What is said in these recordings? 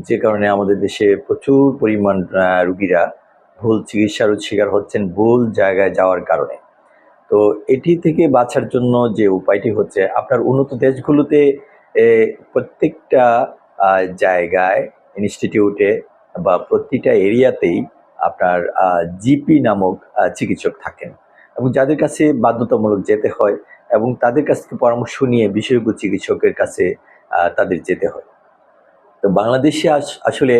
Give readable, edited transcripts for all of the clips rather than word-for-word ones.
যে কারণে আমাদের দেশে প্রচুর পরিমাণ রুগীরা ভুল চিকিৎসার শিকার হচ্ছেন ভুল জায়গায় যাওয়ার কারণে। তো এটি থেকে বাঁচার জন্য যে উপায়টি হচ্ছে আপনার উন্নত দেশগুলোতে প্রত্যেকটা জায়গায় ইনস্টিটিউটে বা প্রতিটা এরিয়াতেই আপনার জিপি নামক চিকিৎসক থাকেন এবং যাদের কাছে বাধ্যতামূলক যেতে হয় এবং তাদের কাছ থেকে পরামর্শ নিয়ে বিশেষজ্ঞ চিকিৎসকের কাছে তাদের যেতে হয়। তো বাংলাদেশে আসলে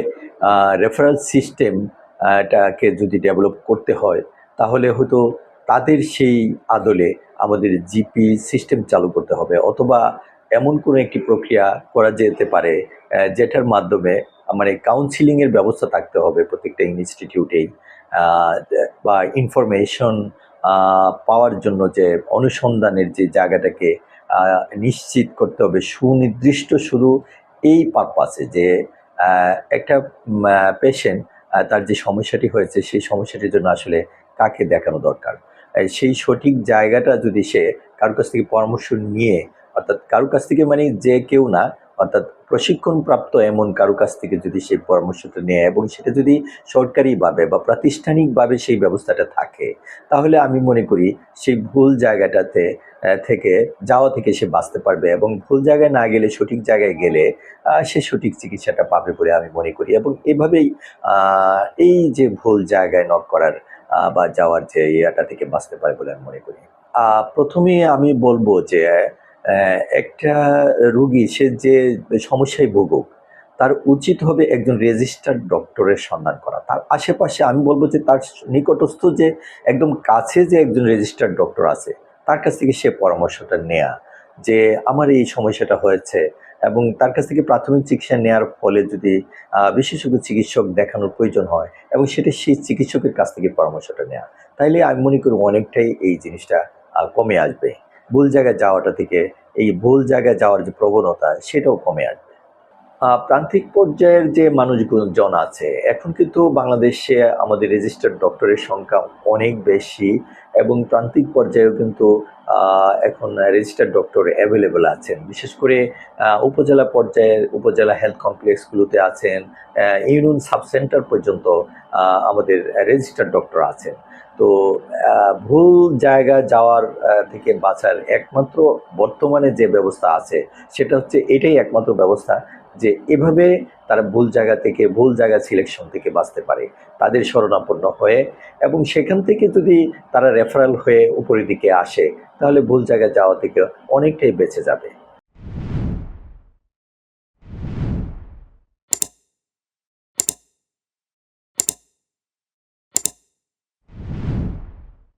রেফারেল সিস্টেম টাকে যদি ডেভেলপ করতে হয় তাহলে হয়তো তাদের সেই আদলে আমাদের জিপি সিস্টেম চালু করতে হবে অথবা এমন কোনো একটি প্রক্রিয়া করা যেতে পারে যেটার মাধ্যমে মানে কাউন্সিলিংয়ের ব্যবস্থা থাকতে হবে প্রত্যেকটা ইনস্টিটিউটেই বা ইনফরমেশন পাওয়ার জন্য যে অনুসন্ধানের যে জায়গাটাকে নিশ্চিত করতে হবে সুনির্দিষ্ট শুধু এই পারপাসে যে একটা পেশেন্ট তার যে সমস্যাটি হয়েছে সেই সমস্যাটির জন্য আসলে কাকে দেখানো দরকার সেই সঠিক জায়গাটা যদি সে কারোর কাছ থেকে পরামর্শ নিয়ে অর্থাৎ কারোর কাছ থেকে মানে যে কেউ না অর্থাৎ প্রশিক্ষণপ্রাপ্ত এমন কারো কাছ থেকে যদি সেই পরামর্শটা নেয় এবং সেটা যদি সরকারিভাবে বা প্রাতিষ্ঠানিকভাবে সেই ব্যবস্থাটা থাকে তাহলে আমি মনে করি সেই ভুল জায়গাটাতে থেকে যাওয়া থেকে সে বাঁচতে পারবে এবং ভুল জায়গায় না গেলে সঠিক জায়গায় গেলে সে সঠিক চিকিৎসাটা পাবে বলে আমি মনে করি এবং এভাবেই এই যে ভুল জায়গায় নক করার বা যাওয়ার যে ইয়েটা থেকে বাঁচতে পারে বলে আমি মনে করি। প্রথমে আমি বলবো যে একটা রুগী সে যে সমস্যায় ভুগুক তার উচিত হবে একজন রেজিস্টার্ড ডক্টরের সন্ধান করা। তার আশেপাশে আমি বলবো যে তার নিকটস্থ যে একদম কাছে যে একজন রেজিস্টার্ড ডক্টর আছে তার কাছ থেকে সে পরামর্শটা নেয়া যে আমার এই সমস্যাটা হয়েছে এবং তার কাছ থেকে প্রাথমিক চিকিৎসা নেওয়ার ফলে যদি বিশেষজ্ঞ চিকিৎসক দেখানোর প্রয়োজন হয় এবং সেটা সেই চিকিৎসকের কাছ থেকে পরামর্শটা নেওয়া তাইলে আমি মনে করি অনেকটাই এই জিনিসটা কমে আসবে। ভুল জায়গায় যাওয়াটা থেকে এই ভুল জায়গায় যাওয়ার যে প্রবণতা সেটাও কমে আসবে। প্রান্তিক পর্যায়ের যে মানুষজন আছে এখন কিন্তু বাংলাদেশে আমাদের রেজিস্টার্ড ডক্টরের সংখ্যা অনেক বেশি এবং প্রান্তিক পর্যায়েও কিন্তু এখন রেজিস্টার্ড ডক্টর অ্যাভেলেবেল আছেন বিশেষ করে উপজেলা পর্যায়ের উপজেলা হেলথ কমপ্লেক্সগুলোতে আছেন ইউনিয়ন সাব সেন্টার পর্যন্ত আমাদের রেজিস্টার্ড ডক্টর আছেন। তো ভুল জায়গা যাওয়ার থেকে বাঁচার একমাত্র বর্তমানে যে ব্যবস্থা আছে সেটা হচ্ছে এটাই একমাত্র ব্যবস্থা যে এভাবে তারা ভুল জায়গা থেকে ভুল জায়গা সিলেকশন থেকে বাঁচতে পারে তাদের শরণাপন্ন হয়ে এবং সেখান থেকে যদি তারা রেফারেল হয়ে উপরের দিকে আসে তাহলে ভুল জায়গায় যাওয়া থেকে অনেকটাই বেঁচে যাবে।